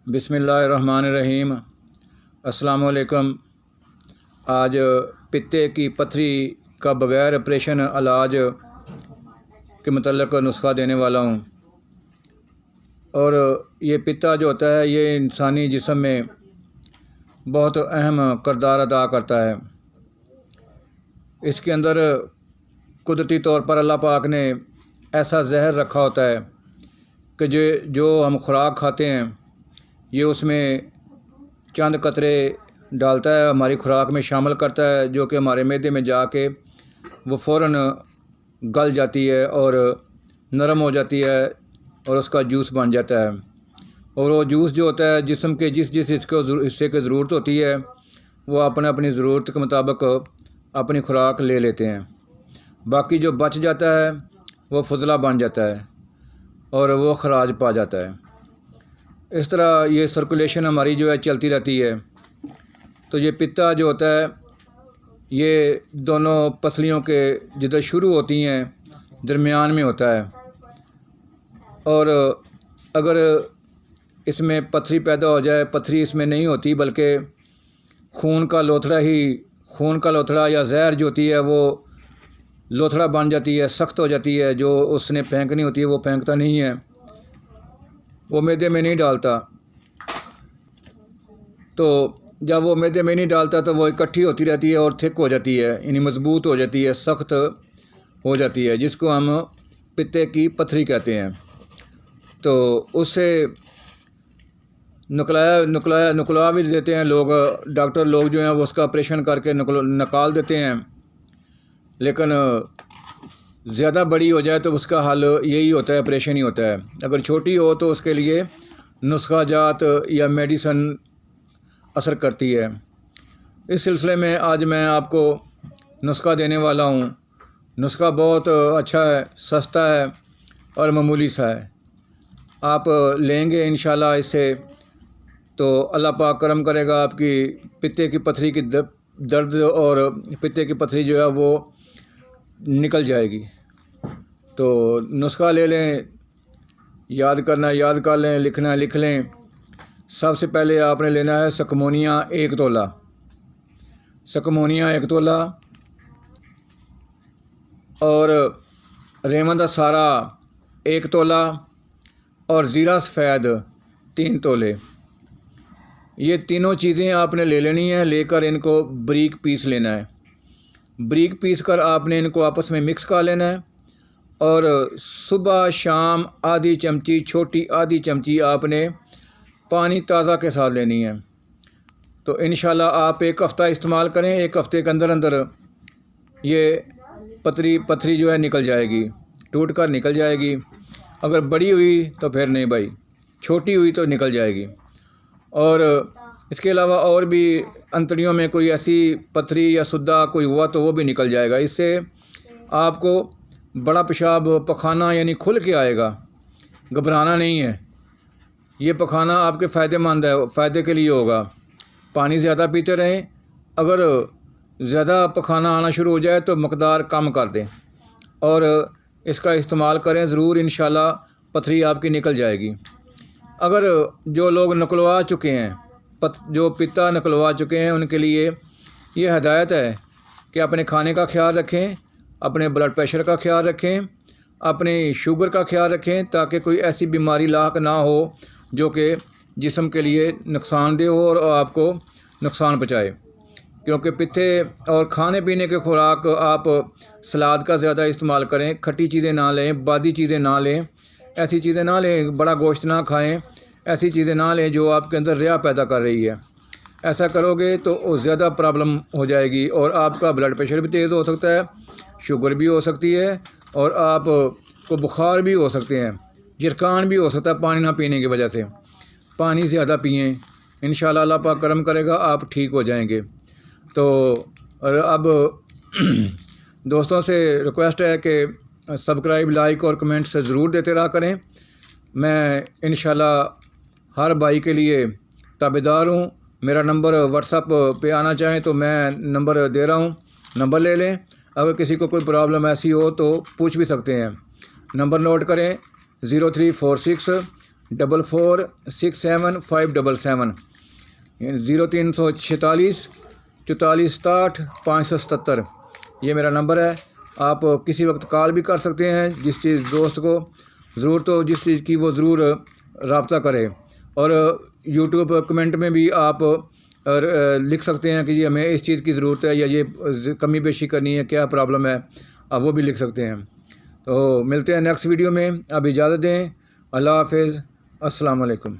बिस्मिल्लाहिर्रहमानिर्रहीम। अस्सलाम वालेकुम। आज पित्ते की पथरी का बग़ैर ऑपरेशन इलाज के मतलब नुस्खा देने वाला हूँ। और ये पित्ता जो होता है ये इंसानी जिस्म में बहुत अहम किरदार अदा करता है। इसके अंदर कुदरती तौर पर अल्लाह पाक ने ऐसा जहर रखा होता है कि जो हम खुराक खाते हैं ये उसमें चंद कतरे डालता है, हमारी खुराक में शामिल करता है, जो कि हमारे मैदे में जाके वो फ़ौरन गल जाती है और नरम हो जाती है और उसका जूस बन जाता है। और वो जूस जो होता है जिस्म के जिस हिस्से की ज़रूरत होती है वो अपनी ज़रूरत के मुताबिक अपनी खुराक ले लेते हैं। बाकी जो बच जाता है वो फजला बन जाता है और वो खराज पा जाता है। इस तरह ये सर्कुलेशन हमारी जो है चलती रहती है। तो ये पित्ता जो होता है ये दोनों पसलियों के जिधर शुरू होती हैं दरमियान में होता है। और अगर इसमें पथरी पैदा हो जाए, पथरी इसमें नहीं होती बल्कि खून का लोथड़ा या जहर जो होती है वो लोथड़ा बन जाती है, सख्त हो जाती है। जो उसने फेंकनी होती है वो फेंकता नहीं है, वो मैदे में नहीं डालता। तो जब वो मैदे में नहीं डालता तो वो इकट्ठी होती रहती है और थिक हो जाती है, यानी मजबूत हो जाती है, सख्त हो जाती है, जिसको हम पित्ते की पथरी कहते हैं। तो उससे निकलवा भी देते हैं लोग, डॉक्टर लोग जो हैं वो उसका ऑपरेशन करके निकाल देते हैं। लेकिन ज़्यादा बड़ी हो जाए तो उसका हल यही होता है, ऑपरेशन ही होता है। अगर छोटी हो तो उसके लिए नुस्खा जात या मेडिसन असर करती है। इस सिलसिले में आज मैं आपको नुस्खा देने वाला हूँ। नुस्खा बहुत अच्छा है, सस्ता है और मामूली सा है। आप लेंगे इंशाल्लाह इससे तो अल्लाह पाक करम करेगा, आपकी पित्ते की पथरी की दर्द और पित्ते की पथरी जो है वो निकल जाएगी। तो नुस्खा ले लें, याद करना याद कर लें, लिखना लिख लें। सबसे पहले आपने लेना है सकमोनिया 1 तोला, सकमोनिया 1 तोला, और रेमंद सारा 1 तोला, और ज़ीरा सफ़ेद 3 तोले। ये तीनों चीज़ें आपने ले लेनी है। लेकर इनको बारीक पीस लेना है। बारीक पीस कर आपने इनको आपस में मिक्स कर लेना है। और सुबह शाम आधी चमची, छोटी आधी चमची आपने पानी ताज़ा के साथ लेनी है। तो इंशाल्लाह आप 1 हफ़्ता इस्तेमाल करें, 1 हफ़्ते के अंदर अंदर ये पथरी जो है निकल जाएगी, टूट कर निकल जाएगी। अगर बड़ी हुई तो फिर नहीं भाई, छोटी हुई तो निकल जाएगी। और इसके अलावा और भी अंतड़ियों में कोई ऐसी पथरी या सुद्दा कोई हुआ तो वो भी निकल जाएगा। इससे आपको बड़ा पेशाब पखाना यानी खुल के आएगा, घबराना नहीं है। ये पखाना आपके फ़ायदेमंद है, फ़ायदे के लिए होगा। पानी ज़्यादा पीते रहें। अगर ज़्यादा पखाना आना शुरू हो जाए तो मकदार कम कर दें और इसका इस्तेमाल करें ज़रूर, इंशाल्लाह पथरी आपकी निकल जाएगी। अगर जो लोग निकलवा चुके हैं, जो पित्ता निकलवा चुके हैं, उनके लिए ये हदायत है कि अपने खाने का ख्याल रखें, अपने ब्लड प्रेशर का ख्याल रखें, अपने शुगर का ख्याल रखें, ताकि कोई ऐसी बीमारी लाक ना हो जो कि जिस्म के लिए नुकसानदेह हो और आपको नुकसान पहुँचाए। क्योंकि पित्ते और खाने पीने के खुराक आप सलाद का ज़्यादा इस्तेमाल करें, खट्टी चीज़ें ना लें, बादी चीज़ें ना लें, ऐसी चीज़ें ना लें, बड़ा गोश्त ना खाएं, ऐसी चीज़ें ना लें जो आपके अंदर रिया पैदा कर रही है। ऐसा करोगे तो ज़्यादा प्रॉब्लम हो जाएगी और आपका ब्लड प्रेशर भी तेज़ हो सकता है, शुगर भी हो सकती है और आपको बुखार भी हो सकते हैं, जरखान भी हो सकता है पानी ना पीने की वजह से। पानी ज़्यादा पिएं, इंशाल्लाह अल्लाह पाक करम करेगा, आप ठीक हो जाएंगे। तो और अब दोस्तों से रिक्वेस्ट है कि सब्सक्राइब, लाइक और कमेंट से ज़रूर देते रहा करें। मैं इंशाल्लाह हर भाई के लिए ताबेदार हूँ। मेरा नंबर व्हाट्सअप पे आना चाहें तो मैं नंबर दे रहा हूँ, नंबर ले लें। अगर किसी को कोई प्रॉब्लम ऐसी हो तो पूछ भी सकते हैं। नंबर नोट करें 0346 44677577 0346 4467 577 یہ میرا نمبر ہے. آپ کسی وقت کال بھی کر سکتے ہیں. جس چیز دوست کو ضرورت ہو جس چیز کی وہ ضرور رابطہ کرے. اور یوٹیوب کمنٹ میں بھی آپ لکھ سکتے ہیں کہ جی ہمیں اس چیز کی ضرورت ہے یا یہ کمی بیشی کرنی ہے, کیا پرابلم ہے, آپ وہ بھی لکھ سکتے ہیں. تو ملتے ہیں نیکسٹ ویڈیو میں. اب اجازت دیں. اللہ حافظ. السلام علیکم.